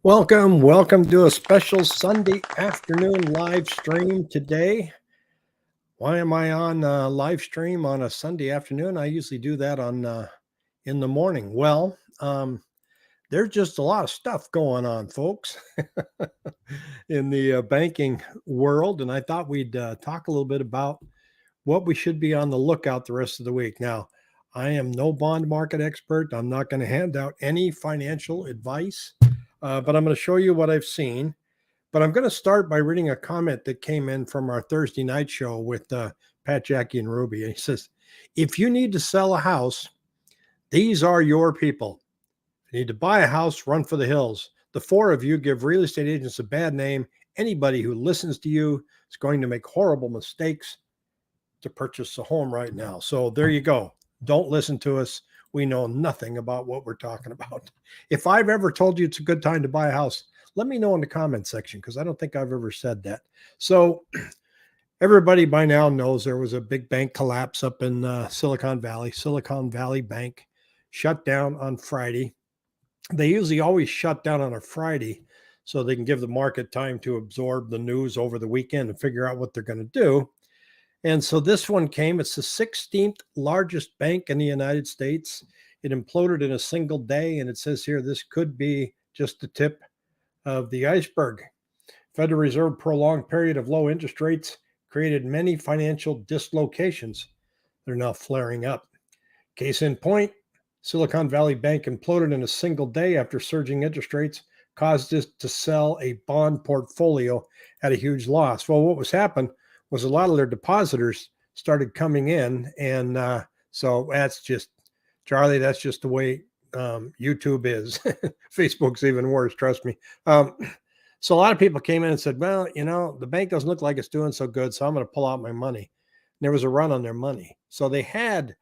Welcome to a special Sunday afternoon live stream today. Why am I on live stream on a Sunday afternoon? I usually do that on in the morning. There's just a lot of stuff going on, folks, in the banking world, and I thought we'd talk a little bit about what we should be on the lookout the rest of the week. Now, I am no bond market expert. I'm not going to hand out any financial advice. But I'm going to show you what I've seen. But I'm going to start by reading a comment that came in from our Thursday night show with Pat, Jackie, and Ruby. And he says, if you need to sell a house, these are your people. If you need to buy a house, run for the hills. The four of you give real estate agents a bad name. Anybody who listens to you is going to make horrible mistakes to purchase a home right now. So there you go. Don't listen to us. We know nothing about what we're talking about. If I've ever told you it's a good time to buy a house, let me know in the comment section, because I don't think I've ever said that. So everybody by now knows there was a big bank collapse up in Silicon Valley. Silicon Valley Bank shut down on Friday. They usually always shut down on a Friday so they can give the market time to absorb the news over the weekend and figure out what they're going to do. And so this one came. It's the 16th largest bank in the United States. It imploded in a single day. And it says here, this could be just the tip of the iceberg. Federal Reserve prolonged period of low interest rates created many financial dislocations. They're now flaring up. Case in point, Silicon Valley Bank imploded in a single day after surging interest rates caused it to sell a bond portfolio at a huge loss. Well, what was happened was a lot of their depositors started coming in. And so that's just, Charlie, that's just the way YouTube is. Facebook's even worse, trust me. So a lot of people came in and said, well, the bank doesn't look like it's doing so good, so I'm going to pull out my money. And there was a run on their money. So they had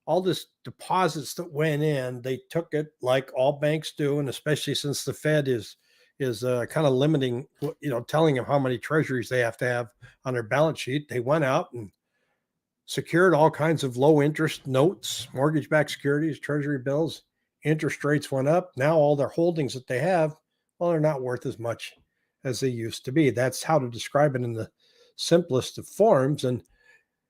all this deposits that went in. They took it like all banks do, and especially since the Fed is kind of limiting, telling them how many treasuries they have to have on their balance sheet. They went out and secured all kinds of low interest notes, mortgage-backed securities, treasury bills. Interest rates went up. Now all their holdings that they have, well, they're not worth as much as they used to be. That's how to describe it in the simplest of forms.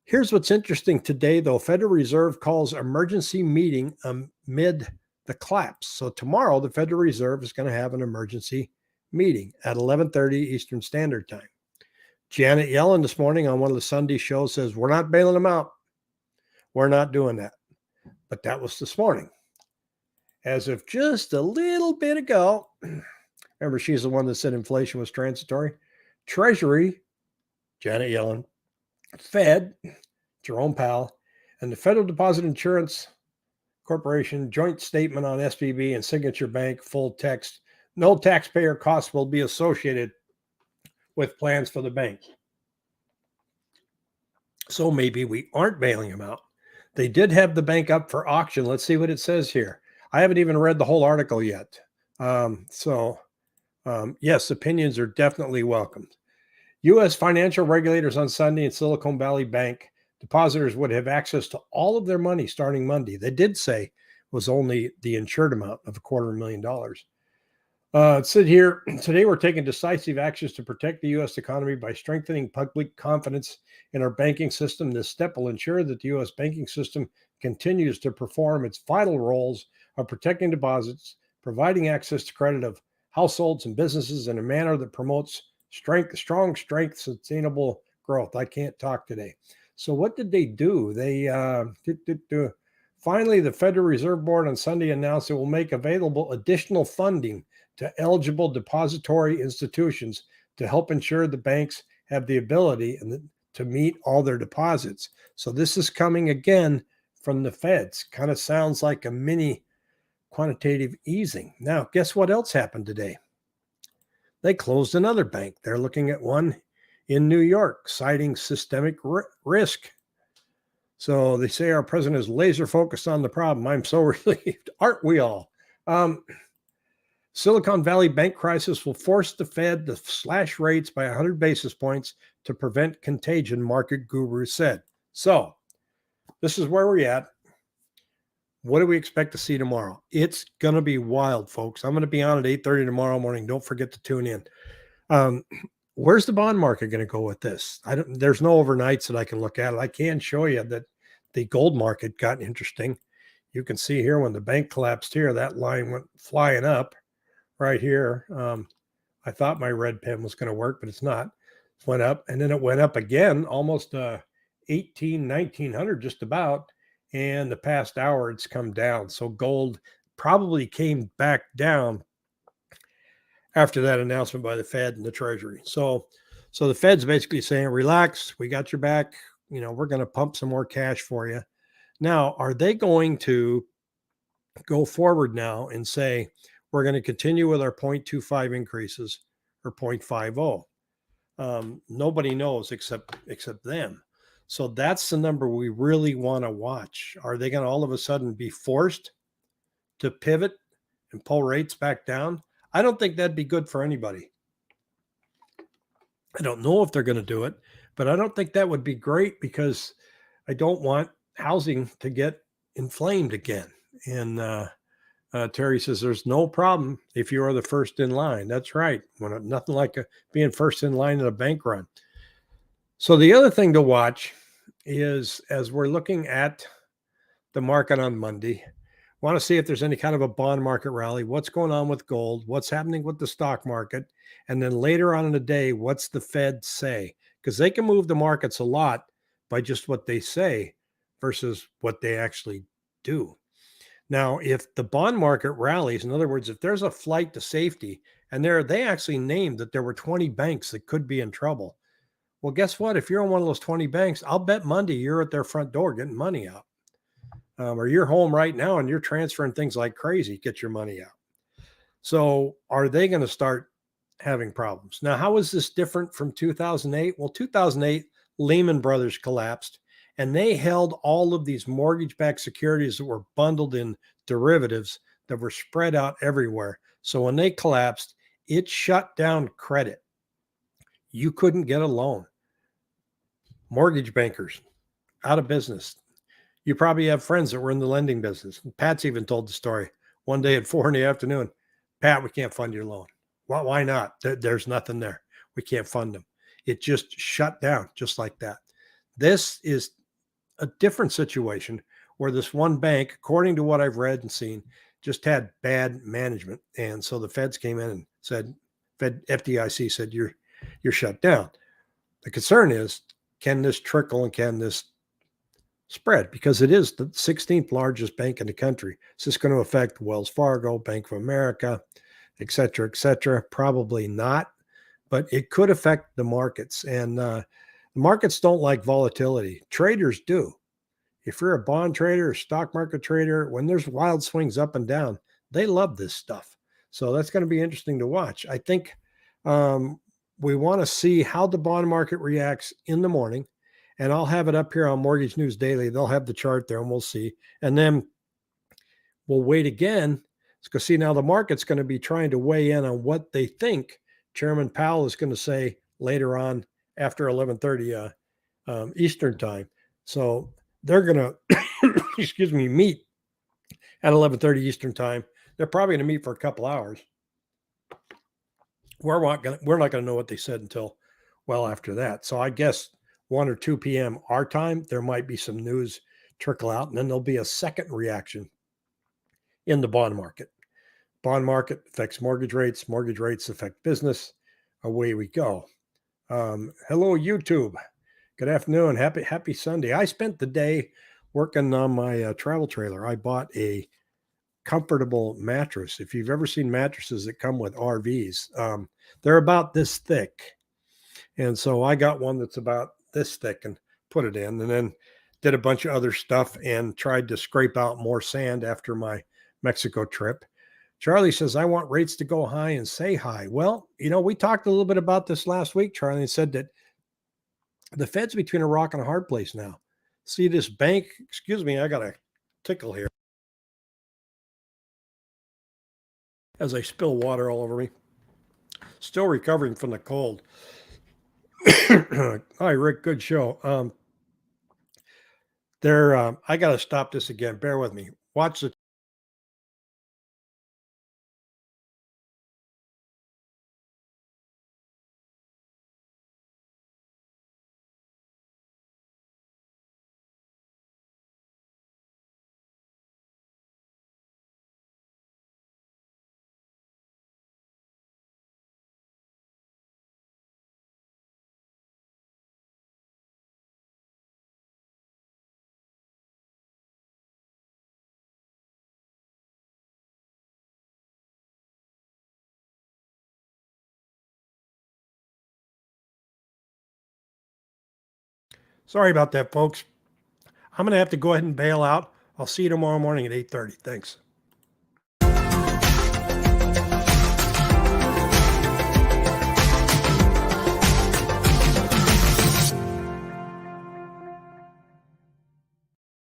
Here's what's interesting today, though. Federal Reserve calls emergency meeting amid the collapse. So tomorrow, the Federal Reserve is going to have an emergency meeting at 11:30 Eastern Standard Time. Janet Yellen this morning on one of the Sunday shows says, we're not bailing them out. We're not doing that. But that was this morning. As of just a little bit ago, remember, she's the one that said inflation was transitory. Treasury, Janet Yellen, Fed, Jerome Powell, and the Federal Deposit Insurance Corporation joint statement on SVB and Signature Bank, full text. No taxpayer costs will be associated with plans for the bank. So maybe we aren't bailing them out. They did have the bank up for auction. Let's see what it says here. I haven't even read the whole article yet. Yes, opinions are definitely welcomed. U.S. financial regulators on Sunday in Silicon Valley Bank, depositors would have access to all of their money starting Monday. They did say it was only the insured amount of $250,000. It said here, today we're taking decisive actions to protect the U.S. economy by strengthening public confidence in our banking system. This step will ensure that the U.S. banking system continues to perform its vital roles of protecting deposits, providing access to credit of households and businesses in a manner that promotes strong, sustainable growth. I can't talk today. So what did they do? They finally, the Federal Reserve Board on Sunday announced it will make available additional funding to eligible depository institutions to help ensure the banks have the ability to meet all their deposits. So this is coming again from the Feds. Kind of sounds like a mini quantitative easing. Now, guess what else happened today? They closed another bank. They're looking at one in New York, citing systemic risk. So they say our president is laser focused on the problem. I'm so relieved. Aren't we all? Silicon Valley Bank crisis will force the Fed to slash rates by 100 basis points to prevent contagion, market gurus said. So this is where we're at. What do we expect to see tomorrow? It's going to be wild, folks. I'm going to be on at 8:30 tomorrow morning. Don't forget to tune in. Um, where's the bond market going to go with this? There's no overnights that I can look at. I can show you that the gold market got interesting. You can see here when the bank collapsed here, that line went flying up right here. I thought my red pen was going to work, but it's not. It went up and then it went up again, almost 1900 just about. And the past hour it's come down. So gold probably came back down after that announcement by the Fed and the Treasury. So the Fed's basically saying, relax, we got your back. We're going to pump some more cash for you. Now, are they going to go forward now and say, we're going to continue with our 0.25 increases or 0.50? Nobody knows except them. So that's the number we really want to watch. Are they going to all of a sudden be forced to pivot and pull rates back down? I don't think that'd be good for anybody. I don't know if they're going to do it, but I don't think that would be great because I don't want housing to get inflamed again. And Terry says there's no problem if you are the first in line. That's right. Nothing like being first in line in a bank run. So the other thing to watch is as we're looking at the market on Monday, want to see if there's any kind of a bond market rally, what's going on with gold, what's happening with the stock market, and then later on in the day, what's the Fed say? Because they can move the markets a lot by just what they say versus what they actually do. Now, if the bond market rallies, in other words, if there's a flight to safety, and they actually named that there were 20 banks that could be in trouble. Well, guess what? If you're on one of those 20 banks, I'll bet Monday you're at their front door getting money out. Or you're home right now and you're transferring things like crazy, get your money out. So are they going to start having problems? Now, how is this different from 2008? Well, 2008, Lehman Brothers collapsed and they held all of these mortgage-backed securities that were bundled in derivatives that were spread out everywhere. So when they collapsed, it shut down credit. You couldn't get a loan. Mortgage bankers out of business. You probably have friends that were in the lending business. Pat's even told the story one day at 4 p.m. Pat, we can't fund your loan. Well, why not? There's nothing there. We can't fund them. It just shut down just like that. This is a different situation where this one bank, according to what I've read and seen, just had bad management. And so the feds came in and said, FDIC said, you're shut down. The concern is, can this trickle and can this spread? Because it is the 16th largest bank in the country. Is this going to affect Wells Fargo, Bank of America, et cetera, et cetera? Probably not, but it could affect the markets. And the markets don't like volatility. Traders do. If you're a bond trader or stock market trader, when there's wild swings up and down, they love this stuff. So that's going to be interesting to watch. I think we want to see how the bond market reacts in the morning. And I'll have it up here on Mortgage News Daily. They'll have the chart there and we'll see. And then we'll wait again. Because see, now the market's going to be trying to weigh in on what they think Chairman Powell is going to say later on after 11:30 Eastern time. So they're going to, meet at 11:30 Eastern time. They're probably going to meet for a couple hours. We're not going to know what they said until well after that. So I guess 1 or 2 p.m. our time, there might be some news trickle out, and then there'll be a second reaction in the bond market. Bond market affects mortgage rates affect business. Away we go. Hello, YouTube. Good afternoon. Happy Sunday. I spent the day working on my travel trailer. I bought a comfortable mattress. If you've ever seen mattresses that come with RVs, they're about this thick. And so I got one that's about this thick and put it in, and then did a bunch of other stuff and tried to scrape out more sand after my Mexico trip. Charlie says, I want rates to go high and say high. Well, we talked a little bit about this last week, Charlie, and said that the Fed's between a rock and a hard place now. See this bank, I got a tickle here as I spill water all over me. Still recovering from the cold. Hi, Rick. Good show. I got to stop this again. Bear with me. watch the Sorry about that, folks. I'm going to have to go ahead and bail out. I'll see you tomorrow morning at 8:30. Thanks.